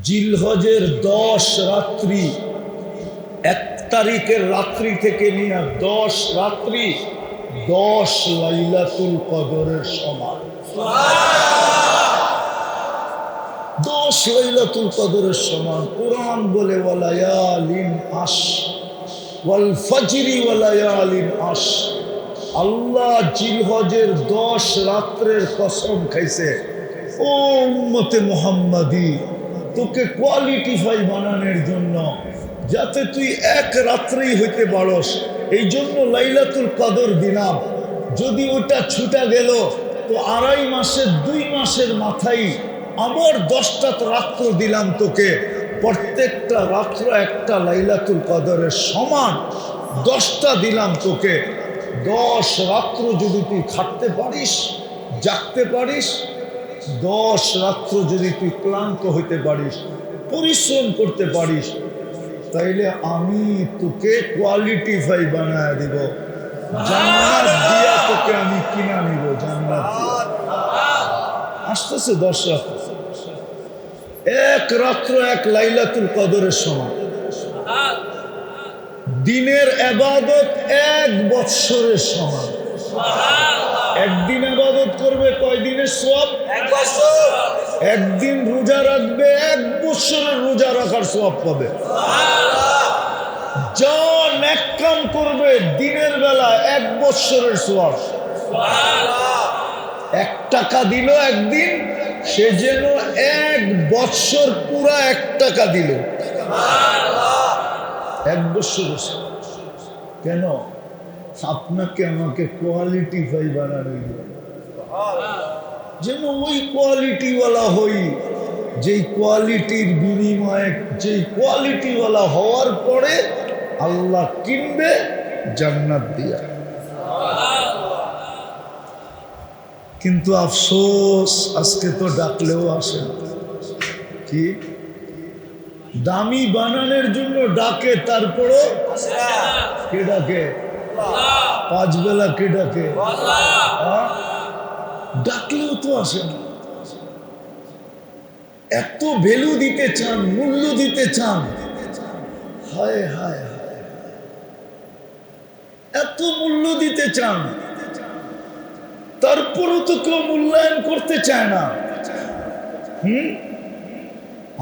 জিলহজের 10 রাত্রি, 1 তারিখের রাত্রি থেকে নিয়ে 10 রাত্রি 10 লাইলাতুল কদরের সমান। 10 লাইলাতুল কদরের সমান। কুরআন বলে ওয়ালায়ালিন আশ ওয়াল ফজরি ওয়ালায়ালিন আশ। আল্লাহ জিলহজের 10 রাত্রের কসম খাইছে। ও উম্মতে মুহাম্মাদি, তোকে কোয়ালিটিফাই বানানোর জন্য, যাতে তুই 1 রাত্রেই হইতে পারস, এই জন্য লাইলাতুল কদর দিলাম। যদি ওটা ছুটা গেল তো 2.5 মাসের 2 মাসের মাথায় আবার 10টা রাত্র দিলাম তোকে। প্রত্যেকটা রাত্র একটা লাইলাতুল কদরের সমান। 10টা দিলাম তোকে। 10 রাত্র যদি তুই খাটতে পারিস, জাগতে পারিস, 10 রাত্র যদি তুই ক্লান্ত হইতে পারিস, পরিশ্রম করতে পারিস, তাইলে আমি তোকে কোয়ালিটিফাই বানায় দিব। জান্নাত দিয়া তোকে আমি কিনা নিব। জান্নাত আসতেছে 10 রাত্র, 1 রাত্র 1 লাইলাতুল কদরের সময়। দিনের ইবাদত 1 বৎসরের সমান। একদিন ইবাদত করবে কয় দিনের সওয়াব? 1 বছর। একদিন রোজা রাখবে 1 বছরের রোজা রাখার সওয়াব পাবে। যা নেক কাম করবে দিনের বেলা 1 বছরের সওয়াব। 1 টাকা দিল একদিন, সে যেন 1 বছর পুরা 1 টাকা দিল। 1 বছরের সওয়াব। কেন? আপনাকে আমাকে কোয়ালিটিফাই বানানো, যেন ওই কোয়ালিটিওয়ালা হই, যেই কোয়ালিটির বিনিময়ে, যেই কোয়ালিটিওয়ালা হওয়ার পরে আল্লাহ কিনবে জান্নাত দিয়া। কিন্তু আফসোস, আজকে তো ডাকলেও আসে না। কি দামি বানানোর জন্য ডাকে, তারপরও কে ডাকে? 5 বেলা কে ডাকে? ডাকলেও তো আসে না। এত ভ্যালু দিতে চান, মূল্য দিতে চান, হায় হায় হায়, এত মূল্য দিতে চান, তারপরও তো কেউ মূল্যায়ন করতে চায় না।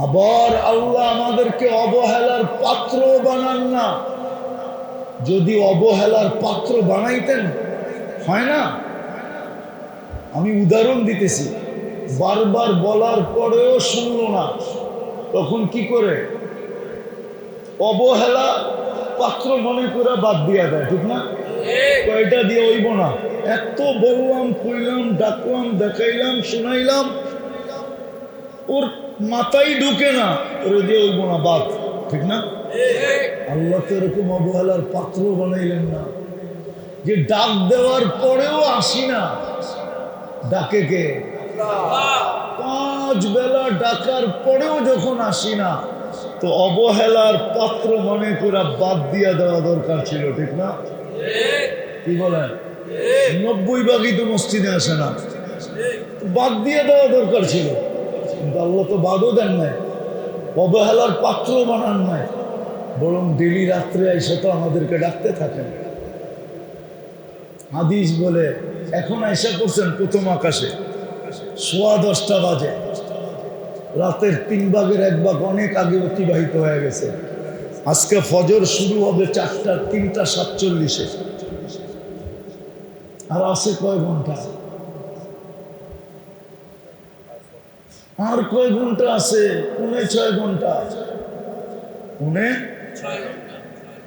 আবার আল্লাহ আমাদেরকে অবহেলার পাত্র বানান না। যদি অবহেলার পাত্র বানাইতেন, হয় না? আমি উদাহরণ দিতেছি, বারবার বলার পরেও শুনলো না, তখন কি করে? অবহেলা পাত্র মনে করে বাদ দিয়া দেয়, ঠিক না? কয়টা দিয়ে হইব না, এত বললাম, কইলাম, ডাকলাম, দেখাইলাম, শোনাইলাম, ওর মাথায় ঢুকে না, ওরে দিয়ে হইব না, বাদ, ঠিক না? আল্লাহ তো এরকম অবহেলার পাত্র বানাইলেন না যে ডাক দেওয়ার পরেও আসি না। ডাকে কে? 5 বেলা ডাকার পরেও যখন আসি না, তো অবহেলার পাত্র মনে করে বাদ দিয়া দেওয়া দরকার ছিল, ঠিক না? কি বলেন? 90 ভাগই তো মসজিদে আসে না, বাদ দিয়ে দেওয়া দরকার ছিল। কিন্তু আল্লাহ তো বাদও দেন নাই, অবহেলার পাত্র বানান নাই, বরং ডেলি রাত্রে এসে তো আমাদেরকে ডাকতে থাকেন। হাদিস বলে, এখন আয়সা করছেন প্রথম আকাশে, 10:15 বাজে, রাতের 3 ভাগের 1 ভাগ অনেক আগে অতিবাহিত হয়ে গেছে। আজকে ফজর শুরু হবে 3:47-এ, আর আছে কয় ঘন্টা? আর কয় ঘন্টা আছে? 6.25 ঘন্টা।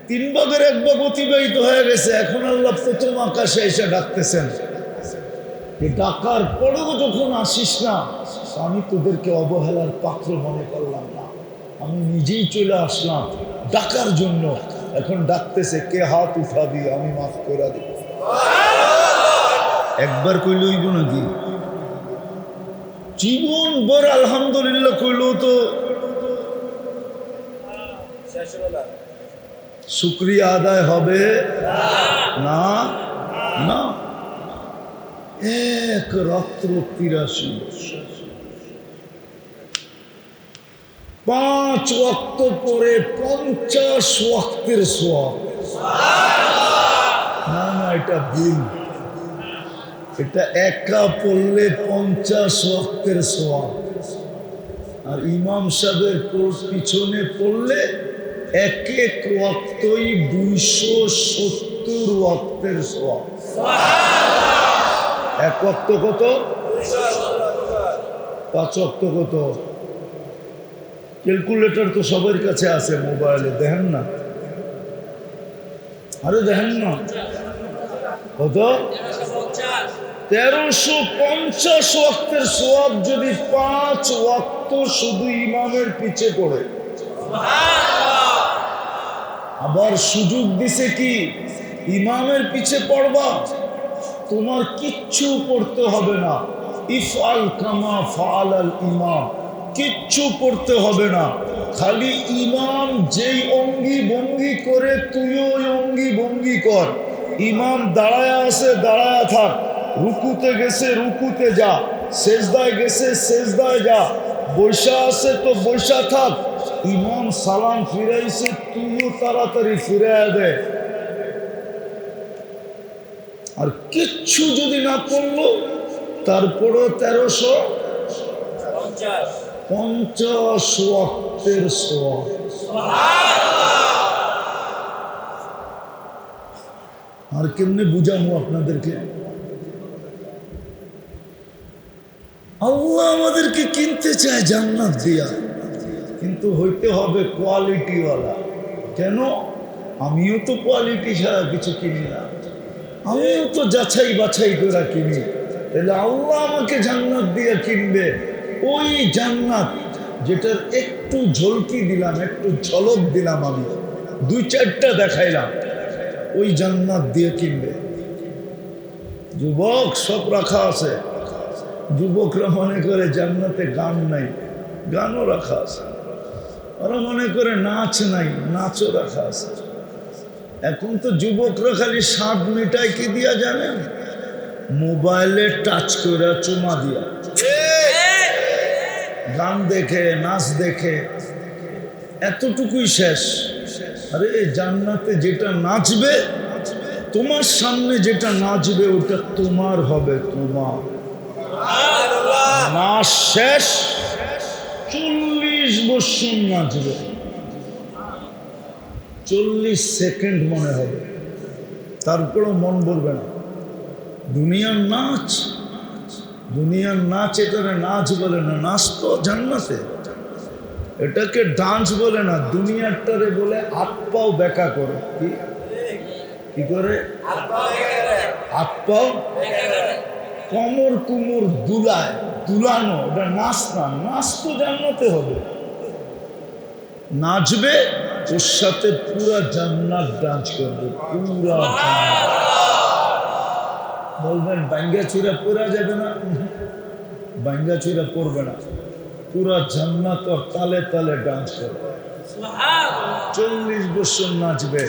3 ভাগের 1 ভাগ অতিবাহিত হয়ে গেছে। এখন আল্লাহ প্রথম আকাশে এসে ডাকতেছেন। ডাকার পরেও যখন আসিস না, আমি তোদেরকে অবহেলার পাত্র মনে করলাম না, আমি নিজেই চলে আসলাম ডাকার জন্য। এখন ডাকতেছে, কে হাত উঠাবি, আমি মাফ করে দেব। একবার কইল হইব নাকি? জীবন ভর আলহামদুলিল্লাহ কইলেও তো শুকরিয়া আদায় হবে না। না, 1 রাত্র 83 বছর। 5 ওয়াক্ত পরে 50 ওয়াক্তের সওয়াব। না না, এটা ভুল। এটা একা পড়লে 50 ওয়াক্তের সওয়াব, আর ইমাম সাহেবের পিছনে পড়লে এক এক ওয়াক্তই 270 ওয়াক্তের সওয়াব। এক ওয়াক্ত কত? 5 ওয়াক্ত কত? ক্যালকুলেটর তো সবার কাছে আছে, মোবাইলে দেখেন না। আরে দেখেন না কত? 1350 ওয়াক্তের সওয়াব যদি 5 ওয়াক্ত শুধু ইমামের পিছে পড়ে। আবার সুযোগ দিছে কি, ইমামের পিছে পড়বা, তোমার কিচ্ছু পড়তে হবে না। ইফআল কামা ফাআলাল ইমাম, কিচ্ছু পড়তে হবে না। খালি ইমাম যেই অঙ্গি ভঙ্গি করে তুইও ওই অঙ্গি ভঙ্গি কর। ইমাম দাঁড়ায় আছে, দাঁড়ায় থাক। রুকুতে গেছে, রুকুতে যা। সেজদায় গেছে, সেজদায় যা। বৈশা আছে তো বৈশা থাক। ইমাম সালাম ফিরাইছে, তুইও তাড়াতাড়ি ফিরাইয়া দে। আর কিচ্ছু যদি না করলো, তারপরও 1350 ওয়াক্তের সওয়াব। আর কেমনে বুঝাবো আপনাদেরকে? আল্লাহ আমাদেরকে কিনতে চায় জান্নাত দিয়া, কিন্তু হইতে হবে কোয়ালিটিওয়ালা। কেন? আমিও তো কোয়ালিটি ছাড়া কিছু কিনি না, আমিও তো যাচাই বাছাই করে কিনি। তাহলে আল্লাহ আমাকে জান্নাত দিয়ে কিনবে। ওই জান্নাত যেটার একটু ঝলকি দিলাম, একটু ঝলক দিলাম, আমি 2-4টা দেখাইলাম, ওই জান্নাত দিয়ে কিনবে। যুবক সব রাখা আছে। যুবকরা মনে করে জান্নাতে গান নাই, গানও রাখা আছে। ওরা মনে করে নাচ নাই, নাচও রাখা আছে। এখন তো যুবকরা খালি স্বাদ মিটায় কি দিয়া জানেন? মোবাইলে টাচ করে চুমা দিয়া, গান দেখে, নাচ দেখে, এতটুকুই শেষ। আরে জান্নাতে যেটা নাচবে, তোমার সামনে যেটা নাচবে ওটা তোমার হবে, তোমার। নাচ শেষ, 40 বছর নাচবে, 40 সেকেন্ড মনে হবে, তারপরেও মন বলবে না। দুনিয়ার নাচ, দুনিয়ার নাচ, এটারে নাচ বলে না। নাচ তো জান্নাতে, এটাকে ডান্স বলে না। দুনিয়ারটারে বলে হাত পাও বেকা করে। কি করে? হাত পাও, কোমর কুমোর দুলায়, দুলানো, ওটা নাচ না। নাচ তো জান্নাতে হবে। নাচবে, ওর সাথে পুরা জান্নাত ডান্স করবে, পুরা। বলবেন বাঙ্গা চূড়া পড়া যাবে না? বাঙ্গা চূড়া পড়বে না, পুরা জান্নাত আর তালে তালে ডান্স করবে। 40 বছর নাচবে,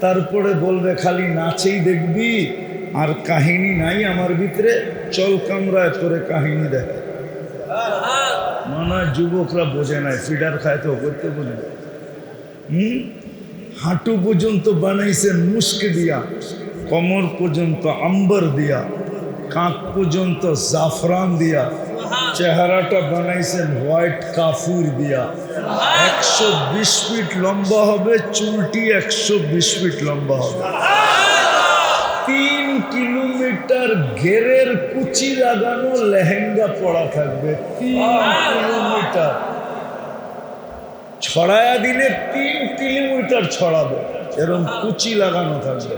তারপরে বলবে খালি নাচেই দেখবি, আর কাহিনী নাই আমার ভিতরে, চল কামরায় করে কাহিনী দেখে। মনে হয় যুবকরা বোঝে নাই, ফিডার খায় তো করতে বোঝে। হাঁটু পর্যন্ত বানাইছেন মুস্ক দিয়া, কোমর পর্যন্ত আম্বর দিয়া, কাঁধ পর্যন্ত জাফরান দিয়া, চেহারাটা বানাইছেন হোয়াইট কাফুর দিয়া। 120 ফিট লম্বা হবে, চুলটি 120 ফিট লম্বা হবে। 3 কিলোমিটার ঘেরের কুচি লাগানো লেহেঙ্গা পরা থাকবে। 3 কিলোমিটার ছড়ায়া দিলে 3 কিলোমিটার ছড়াবে, এরকম কুচি লাগানো থাকবে।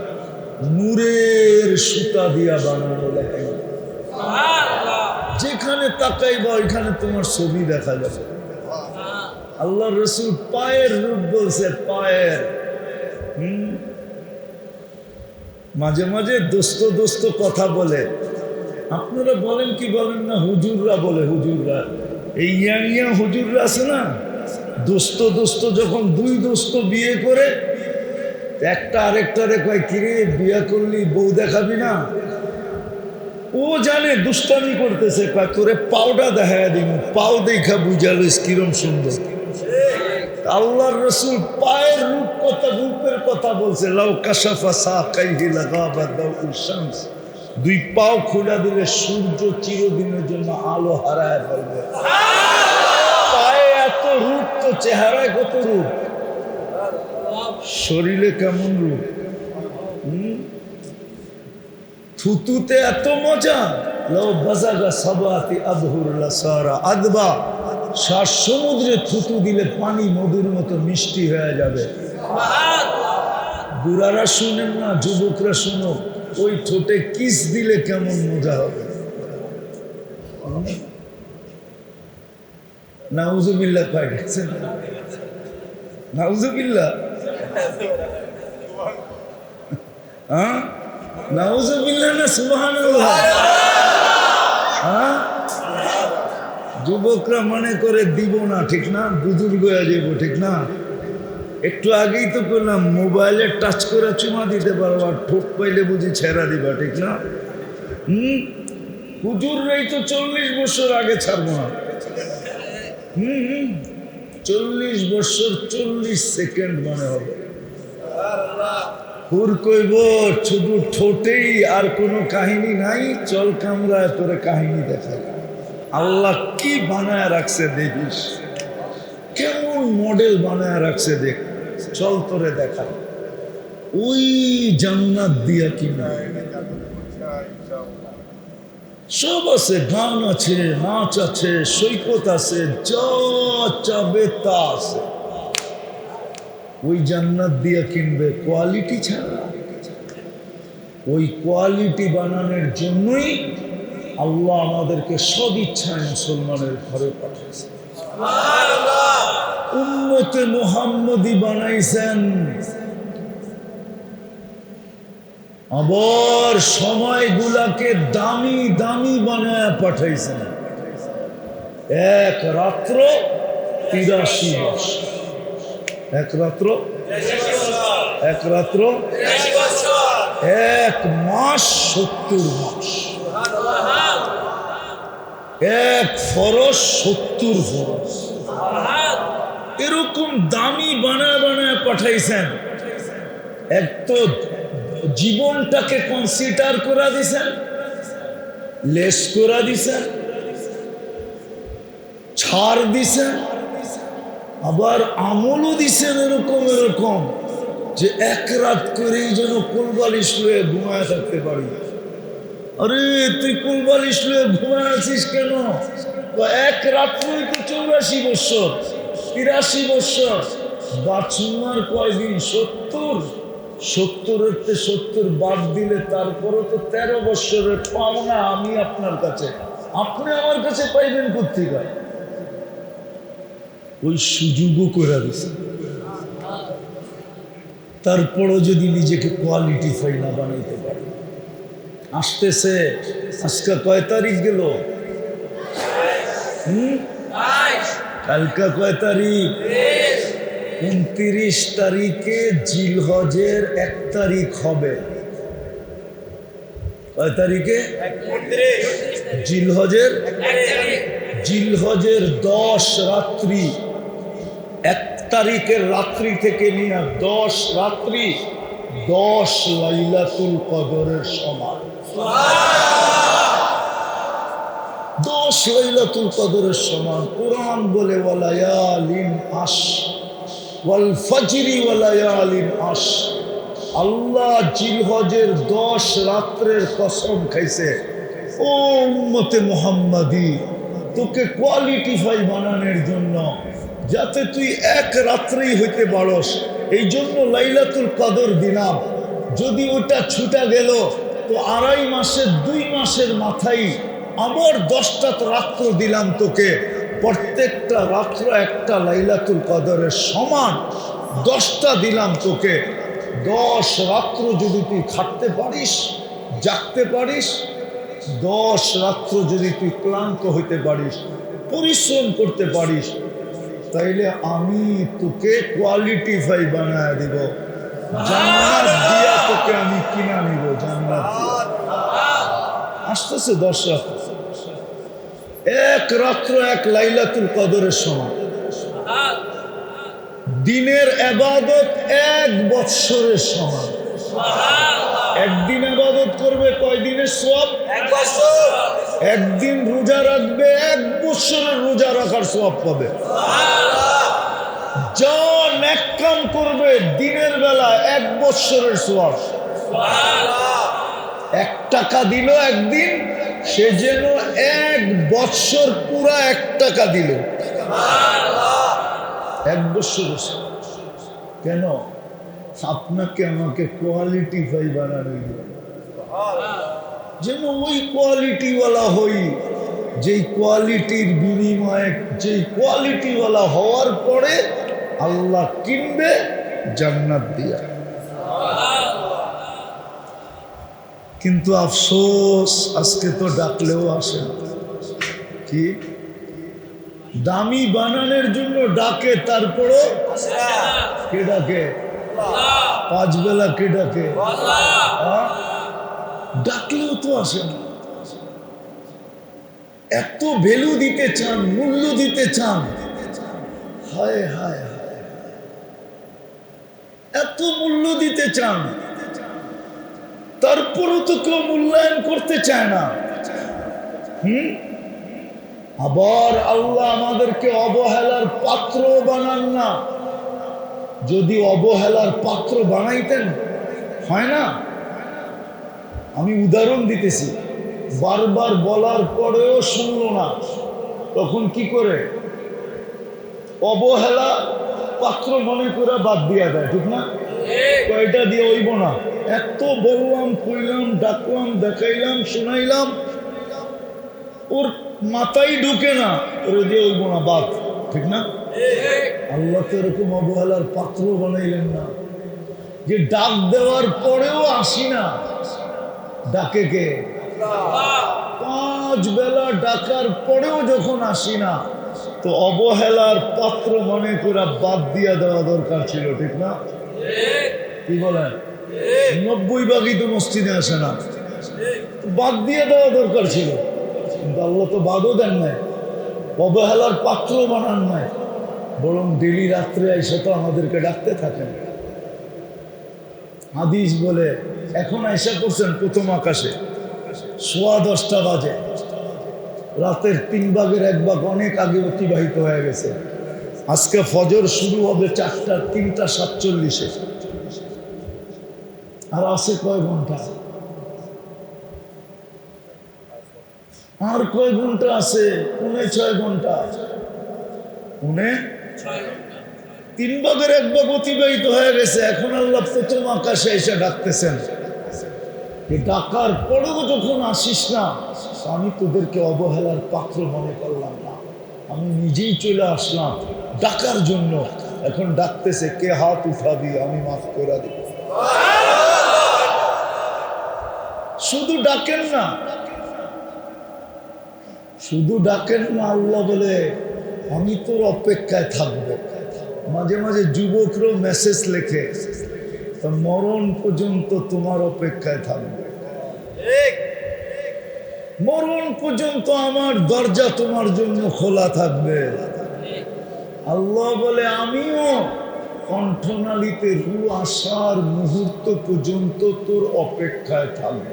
নূরের সুতা দিয়া বানানো লেহেঙ্গা, যেখানে তাকাইবা ওইখানে তোমার ছবি দেখা যাবে। আল্লাহ রসুল পায়ের রূপ বলছে, পায়ের। মাঝে মাঝে দোস্ত দোস্ত কথা বলে, আপনারা বলেন কি বলেন না? হুজুররা বলে, হুজুররা, এই ইয়াং ইয়াং হুজুররা আছে না, দোস্ত দোস্ত যখন 2 দোস্ত বিয়ে করে, একটা আরেকটারে কয়, কিরে বিয়ে করলি বউ দেখাবি না? ও জানে দুষ্টামি করতেছে, কয় তোরে পাউডা দেখায় দিব, পাও দেখা বুঝালো কিরম সুন্দর। আল্লাহর রাসূল পায়ের রূপের কথা বলছে, লাউ কাশাফা সাকাইহি লাগাবা দাউল শামস, দুই পাও খোলা দিলে সূর্য চিরদিনের জন্য আলো হারায় ফেলবে। পায়ে এত রূপ, তো চেহারায় কত রূপ, শরীরে কেমন রূপ। থুতুতে এত মজা, লাউ বাজাগা সাবাতি আদহুর লাসারা আদবা, 7 সমুদ্রে থুতু দিলে পানি মধুর মতো মিষ্টি হয়ে যাবে। বুড়ারা শুনেন না, যুবকরা শুনো, ওই ঠোঁটে কিস দিলে কেমন মজা হবে। নাউজুবিল্লাহ পাই গেছেন, নাউজুবিল্লাহ, হ্যাঁ নাউজুবিল্লাহ না সুবহানাল্লাহ। হ্যাঁ, যুবকরা মনে করে দিব না, ঠিক না, বুজুর্গ হয়ে যাব, ঠিক না। একটু আগেই তো করলাম, মোবাইলে টাচ করে চুমা দিতে পারবো, আর ঠোক পাইলে বুঝি ছেড়া দিবা, ঠিক না। হুজুররাই তো 40 বছর আগে ছাড়বো না। 40 বছর 40 সেকেন্ড মনে হবে। হুর কইব শুধু ঠোঁটেই, আর কোনো কাহিনী নাই, চল কামরায় তোরে কাহিনী দেখাই। আল্লাহ কি বানায় রাখছে দেখিস, কেমন মডেল বানায় রাখছে দেখ, চল তোরে দেখা। ওই জান্নাত দিয়া কিনা সব আছে, গান আছে, নাচ আছে, সৈকত আছে, যা চাবে তা আছে। ওই জান্নাত দিয়া কিনবে কোয়ালিটি ছাড়া। ওই কোয়ালিটি বানানোর জন্যই আল্লাহ আমাদেরকে সব ইচ্ছায় মুসলমানের ঘরে পাঠিয়েছে, উম্মতে মুহাম্মদী বানাইছেন। আবার সময়গুলাকে দামি দামি বানায় পাঠাইছেন। এক রাত্র 83 বছর, এক রাত্র, এক রাত্র, এক মাস 70 মাস, এক ফরজ 70 ফরজ, এরকম দামি বানায় বানায় পাঠাইছেন। এক তো জীবনটাকে কনসিডার করা দিছেন, লেস করা দিছেন, ছাড় দিছেন, আবার আমলও দিছেন এরকম এরকম যে এক রাত করেই যেন কোলবালিশ লয়ে ঘুমায় থাকতে পারি। আরে তুই কোলবালিশ লয়ে ঘুমায় আছিস কেন? এক রাত্রই তো 84 বছর, 83 বছর, বাঁচুনার কয়দিন? 70। 70 বাদ দিলে তারপরে তো 13 বছরের পাওনা আমি আপনার কাছে, আপনি আমার কাছে পাইবেন কোত্থেকে? ওই সুযোগও করে দিছে। তারপরও যদি নিজেকে কোয়ালিটিফাই না বানাইতে পারে, আসতেছে আজকে কয় তারিখ গেল? কালকা কয় তারিখ? 29 তারিখে জিলহজের 1 তারিখ হবে। কয় তারিখে? জিলহজের, জিলহজের 10 রাত্রি, 1 তারিখের রাত্রি থেকে নিয়ে 10 রাত্রি 10 লাইলাতুল কদরের সমান। 10 লাইলাতুল কদরের সমান। কুরআন বলে ওয়ালায়ালিন আশ ওয়াল ফজরি ওয়ালায়ালিন আশ। আল্লাহ জিলহজের 10 রাত্রের কসম খাইছে। ও উম্মতে মুহাম্মাদি, তোকে কোয়ালিটিফাই বানানোর জন্য, যাতে তুই 1 রাত্রেই হইতে পারস, এই জন্য লাইলাতুল কদর দিলাম। যদি ওটা ছুটা গেল তো 2.5 মাসের 2 মাসের মাথায় আবার 10টা রাত্র দিলাম তোকে। প্রত্যেকটা রাত্র একটা লাইলাতুল কদরের সমান, 10টা দিলাম তোকে। 10 রাত্র যদি তুই খাটতে পারিস, জাগতে পারিস, 10 রাত্র যদি তুই ক্লান্ত হইতে পারিস, পরিশ্রম করতে পারিস, তাইলে আমি তোকে কোয়ালিটিফাই বানায় দিব। জান্নাত দিয়া তোকে আমি কিনা নিব। জান্নাত আসতেছে 10 রাত্র, 1 রাত্র 1 লাইলাতুল কদরের সময়। দিনের ইবাদত 1 বৎসরের সমান। একদিন ইবাদত করবে কয় দিনের সওয়াব? 1 বছর। একদিন রোজা রাখবে 1 বছরের রোজা রাখার সওয়াব পাবে। যা নেক কাম করবে দিনের বেলা 1 বছরের সওয়াব। 1 টাকা দিল একদিন, সে যেন 1 বছর পুরা 1 টাকা দিল। 1 বছর। কেন? আপনাকে আমাকে কোয়ালিটিফাই বানানো, যেন ওই কোয়ালিটিওয়ালা হই, যেই কোয়ালিটির বিনিময়ে, যেই কোয়ালিটিওয়ালা হওয়ার পরে আল্লাহ কিনবে জান্নাত দিয়া। কিন্তু আফসোস, আজকে তো ডাকলেও আসে না। কি দামি বানানোর জন্য ডাকে, তারপরও কে ডাকে? 5 বেলা কে ডাকে? ডাকলেও তো আসে না। এত ভ্যালু দিতে চান, মূল্য দিতে চান, হায় হায় হায়, এত মূল্য দিতে চান, তারপরও তো কেউ মূল্যায়ন করতে চায় না। আবার আল্লাহ আমাদেরকে অবহেলার পাত্র বানান না। যদি অবহেলার পাত্র বানাইতেন, হয় না? আমি উদাহরণ দিতেছি, বারবার বলার পরেও শুনলো না, তখন কি করে? অবহেলা পাত্র মনে করে বাদ দিয়া দেয়, ঠিক না? কয়টা দিয়ে হইব না, এত বললাম, কইলাম, ডাকলাম, দেখাইলাম, শোনাইলাম, ওর মাথায় ঢুকে না, ওরে দিয়ে হইব না, বাদ, ঠিক না? আল্লাহ তো এরকম অবহেলার পাত্র বানাইলেন না যে ডাক দেওয়ার পরেও আসি না। ডাকে কে? 5 বেলা ডাকার পরেও যখন আসি না, তো অবহেলার পাত্র মনে করে বাদ দিয়া দেওয়া দরকার ছিল, ঠিক না? কি বলেন? 90 ভাগই তো মসজিদে আসে না, বাদ দিয়ে দেওয়া দরকার ছিল। কিন্তু আল্লাহ তো বাদও দেন নাই, অবহেলার পাত্র বানান নাই, বরং ডেলি রাত্রে এসে তো আমাদেরকে ডাকতে থাকেন। হাদিস বলে, এখন আয়সা করছেন প্রথম আকাশে, 10:15 বাজে, রাতের 3 ভাগের 1 ভাগ অনেক আগে অতিবাহিত হয়ে গেছে। আজকে ফজর শুরু হবে 3:47। আর আছে কয় ঘন্টা? আর কয় ঘন্টা আছে? 6.25 ঘন্টা। 3 ভাগের 1 ভাগ অতিবাহিত হয়ে গেছে। এখন আল্লাহ প্রথম আকাশে এসে ডাকতেছেন, ডাকার পরেও যখন আসিস না, আমি তোদেরকে অবহেলার পাত্র মনে করলাম না, আমি নিজেই চলে আসলাম ডাকার জন্য। এখন ডাকতেছে, কে হাত উঠাবি, আমি মাফ করে দিব। শুধু ডাকেন না, শুধু ডাকেন না, আল্লাহ বলে আমি তোর অপেক্ষায় থাকবো। মাঝে মাঝে যুবকরাও মেসেজ লেখে, মরণ পর্যন্ত তোমার অপেক্ষায় থাকবে, মরণ পর্যন্ত আমার দরজা তোমার জন্য খোলা থাকবে। আল্লাহ বলে আমিও কণ্ঠনালীতে রু আসার মুহূর্ত পর্যন্ত তোর অপেক্ষায় থাকবে।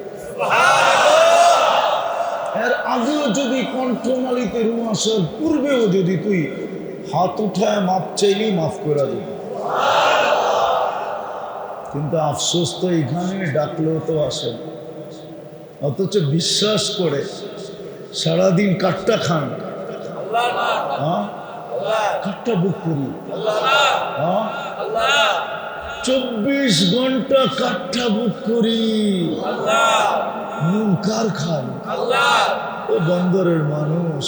এর আগেও যদি কণ্ঠনালীতে রু আসার পূর্বেও যদি তুই হাত উঠায় মাপ চাইলেই মাফ করে দিবি। কিন্তু আফসোস তো এখানে ডাকলেও তো আসে না, অথচ বিশ্বাস করে সারাদিন কাঠটা খান, কাঠটা বুক করি, 24 ঘন্টা কাঠটা বুক করি, নুন কার খান? ও বন্দরের মানুষ,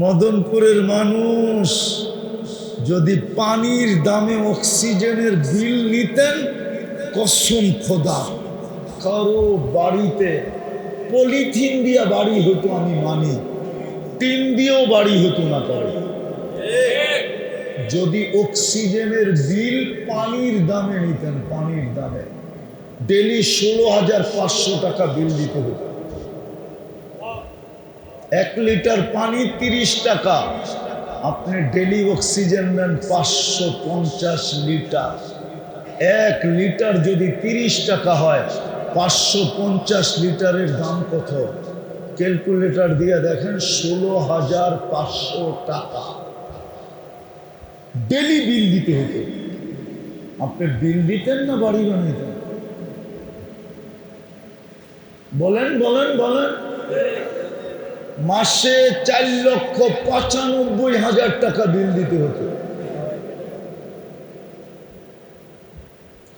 মদনপুরের মানুষ, যদি পানির দামে অক্সিজেনের বিল নিতেন, কসম খোদা কারো বাড়িতে পলিথিন দিয়া বাড়ি হতো আমি মানি, টিন দিয়েও বাড়ি হতো না কারো। যদি অক্সিজেনের বিল পানির দামে নিতেন, পানির দামে ডেলি 16,500 টাকা বিল দিতে হতো। 1 লিটার পানি 30 টাকা, আপনি ডেলি অক্সিজেন নেন 550 লিটার। 1 লিটার যদি 30 টাকা হয়, 550 লিটারের দাম কত? ক্যালকুলেটর দিয়ে দেখেন, 16,500 টাকা ডেলি বিল দিতে হতো। আপনি বিল দিতেন না বাড়ি বানাইতেন? বলেন বলেন বলেন। মাসে 4,95,000 টাকা বিল দিতে হতো।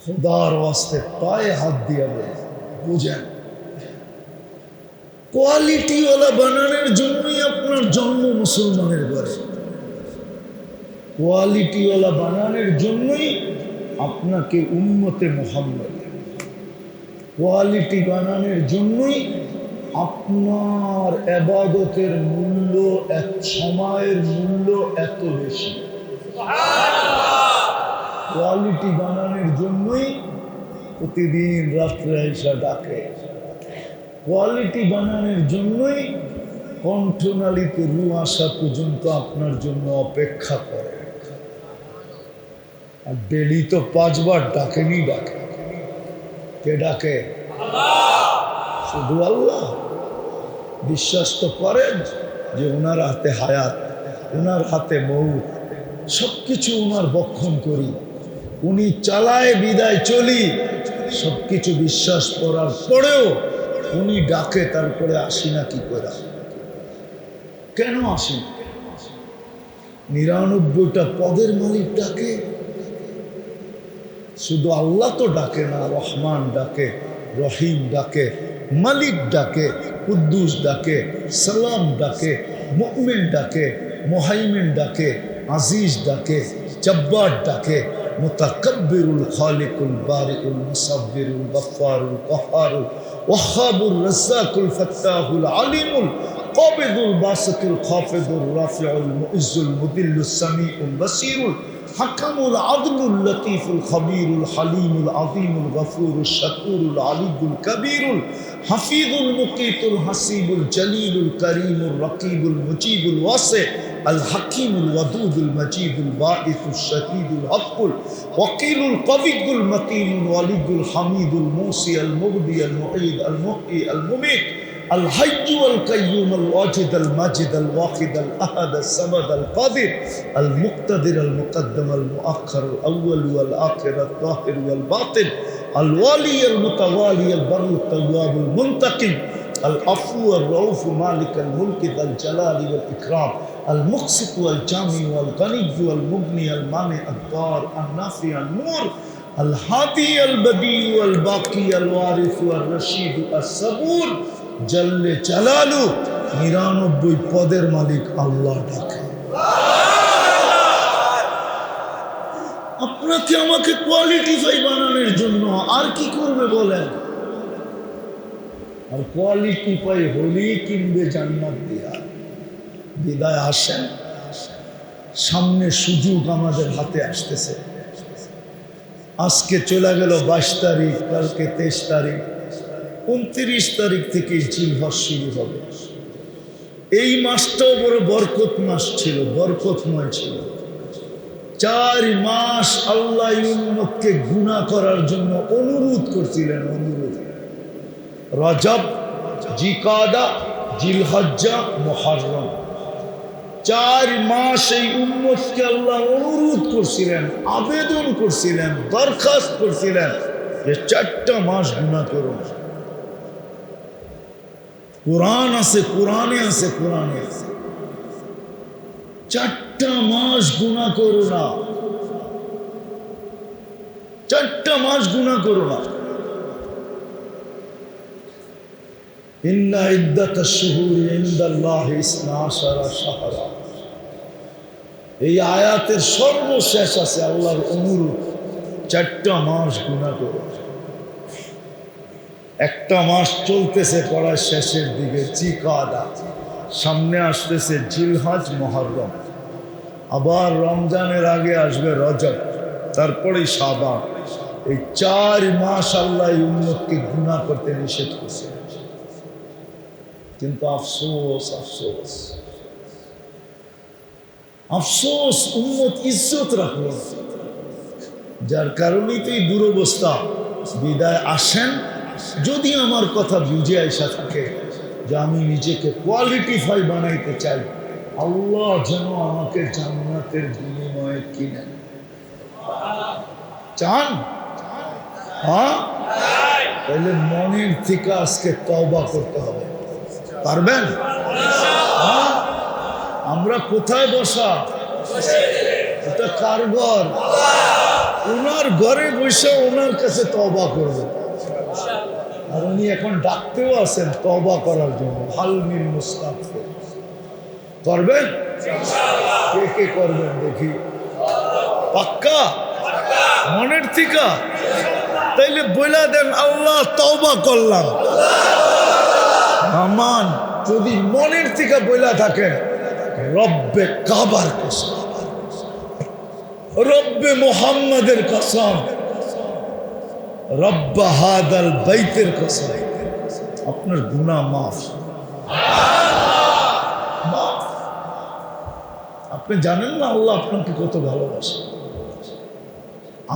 খোদার ওয়াস্তে পায়ে হাত দিয়ে বুঝেন, কোয়ালিটিওয়ালা বানানোর জন্যই আপনার জন্ম মুসলমানের ঘরে। কোয়ালিটিওয়ালা বানানোর জন্যই আপনাকে উম্মতে মুহাম্মদ, কোয়ালিটি বানানোর জন্যই আপনার ইবাদতের মূল্য, এক সময়ের মূল্য এত বেশি। কোয়ালিটি বানানোর জন্যই প্রতিদিন রাত্রে এসে ডাকে। কোয়ালিটি বানানোর জন্যই কণ্ঠনালীতে রু আসা পর্যন্ত আপনার জন্য অপেক্ষা করে। আর ডেলি তো 5 বার ডাকেনি, ডাকে কে? ডাকে শুধু আল্লাহ। বিশ্বাস তো করেন যে ওনার হাতে হায়াত, ওনার হাতে মৌত, সবকিছু ওনার বক্ষণ করি, উনি চালায় বিদায় চলি। সবকিছু বিশ্বাস করার পরেও উনি ডাকে, তারপরে আসি না কি করে? কেন আসি? 99টা পদের মালিক ডাকে, শুধু আল্লাহ তো ডাকে না। রহমান ডাকে, রহিম ডাকে, মালিক ডাকে, কুদ্দুস ডাকে, সালাম ডাকে, মুমিন ডাকে, মুহাইমিন ডাকে, আজিজ ডাকে, জব্বার ডাকে, মুতাকাব্বিরুল খালিকুল বারিউল মুসাব্বিরুল গফফারুল কহ্হারুল ওয়াহ্হাবুর রাজ্জাকুল ফাত্তাহুল আলিমুল কাবিদুল বাসিতুল খাফিদুর রাফিউল মুইজ্জুল মুদিল্লুস সামিউল বাসিরুল হাকামুল আদলুল লতীফুল খবীরুল হালিমুল আযীমুল গফুরুশ শাকুরুল আলিয়ুল কবীরুল হাফিজুল মুকীতুল হাসিবুল জলিলুল করিমুর রকিবুল মুজিবুল ওয়াসি আল হাকিমুল ওয়াদুদুল মজিদুল বাঈসুশ শাহীদুল হকুল ওয়াকিলুল কবিয়ুল মতিনুল ওয়ালিয়ুল হামিদুল মুসি আল মুবদি আল মুঈদ আল মুহয়ি আল মুমীত الحي والقيوم الواجد الماجد الواحد الأحد الصمد القادر المقتدر المقدم المؤخر الأول والآخر الظاهر والباطن الوالي المتوالي البر التواب المنتقم العفو الرؤوف مالك الملك ذا الجلال والإكرام المقسط والجامع والغني والمغني المانع الضار النافع النور الهادي البديع الباقي الوارث الرشيد الصبور জল্লে চালালু। 99 পদের মালিক আল্লাহ ডাকে। আপনাকে আমাকে কোয়ালিটিফাই বানানোর জন্য আর কি করবে বলেন? আর কোয়ালিটিফাই হলেই কিনবে জান্নাত দিয়া। বিদায় আসেন, সামনে সুযোগ আমাদের হাতে আসতেছে। আজকে চলে গেল 22 তারিখ, কালকে 23 তারিখ, 29 তারিখ থেকে জিলহজ শুরু হবে। এই মাসটাও বড় বরকত মাস ছিল, বরকতময় ছিল। 4 মাস আল্লাহ উম্মতকে গুনাহ করার জন্য অনুরোধ করছিলেন, অনুরোধ। রজব, জিকাদা, জিলহজ্জা, মুহররম, 4 মাস এই উম্মতকে আল্লাহ অনুরোধ করছিলেন, আবেদন করছিলেন, দরখাস্ত করছিলেন যে 4টা মাস গুনাহ করুন। কোরআন আছে, কোরআনে আছে, কোরআনে আছে 4টা মাস গুনাহ করো না, 4টা মাস গুনাহ করো না। ইন্না ইদ্দাতাশ শুহুরি ইনদাল্লাহি 12 শাহরা। এই আয়াতের সর্বশেষ আছে আল্লাহর অনুরোধ, 4টা মাস গুনাহ করো। একটা মাস চলতেছে পড়ার শেষের দিকে জিকাদা, সামনে আসতেছে জিলহজ, মুহররম, আবার রমজানের আগে আসবে রজব, তারপরেই শাবান। এই 4 মাস আল্লাহ উম্মতকে গুনাহ করতে নিষেধ করছে। কিন্তু আফসোস, আফসোস আফসোস উম্মত ইজ্জত রাখলো না। যার কারণেই তো এই দুরবস্থা। বিদায় আসেন, যদি আমার কথা বুঝে আইসা থাকে যে আমি নিজেকে কোয়ালিটিফাই বানাইতে চাই, আল্লাহ যেন আমাকে জান্নাতের বিনিময়ে কিনেন। চান? হ্যাঁ, তাহলে মনের থেকে আজকে তওবা করতে হবে। পারবেন? হ্যাঁ। আমরা কোথায় বসা? এটা কার ঘর? ওনার ঘরে বসে ওনার কাছে তওবা করবে। আর উনি এখন ডাকতেও আছেন তওবা করার জন্য। হাল মিন মুস্তাগফির করবেন? কে কে করবেন দেখি? পাক্কা মনের থেকে? তাইলে বইলা দেন আল্লাহ তওবা করলাম। আমান যদি মনের থেকে বইলা থাকেন, রব্বে কাবার কসম, রব্বে মুহাম্মাদের কসম, রব্বা হাদাল বাইতের কসম, আপনার গুনাহ মাফ। আপনি জানেন না আল্লাহ আপনাকে কত ভালোবাসে?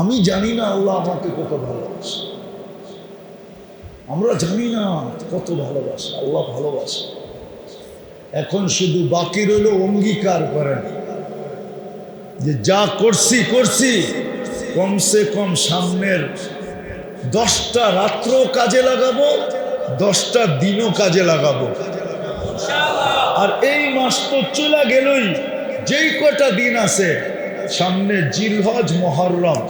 আমি জানি না আল্লাহ আমাকে কত ভালোবাসে। আমরা জানি না কত ভালোবাসে। আল্লাহ ভালোবাসে। এখন শুধু বাকি রইল অঙ্গীকার করেন যে যা করছি করছি, কমসে কম সামনের 10টা রাত্রও কাজে লাগাবো, 10টা দিনও কাজে লাগাবো। আর এই মাস তো চলে গেলই, যেই কটা দিন আছে সামনে, জিলহজ মুহররম,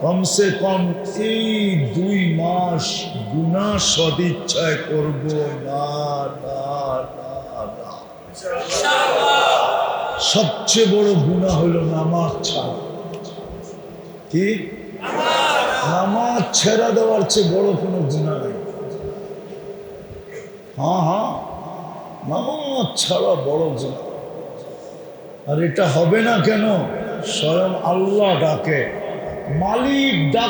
কমসে কম এই 2 মাস গুনাহ সদিচ্ছায় করব না। সবচেয়ে বড় গুনাহ হলো নামাজ ছাড়া। কি? নামাজ ছেড়া দেওয়ার চেয়ে বড় কোনো গুনাহ নেই। হ্যাঁ, নামাজ ছাড়া বড় গুনাহ। আর এটা হবে না কেন? স্বয়ং আল্লাহ ডাকে, মালিক ডাক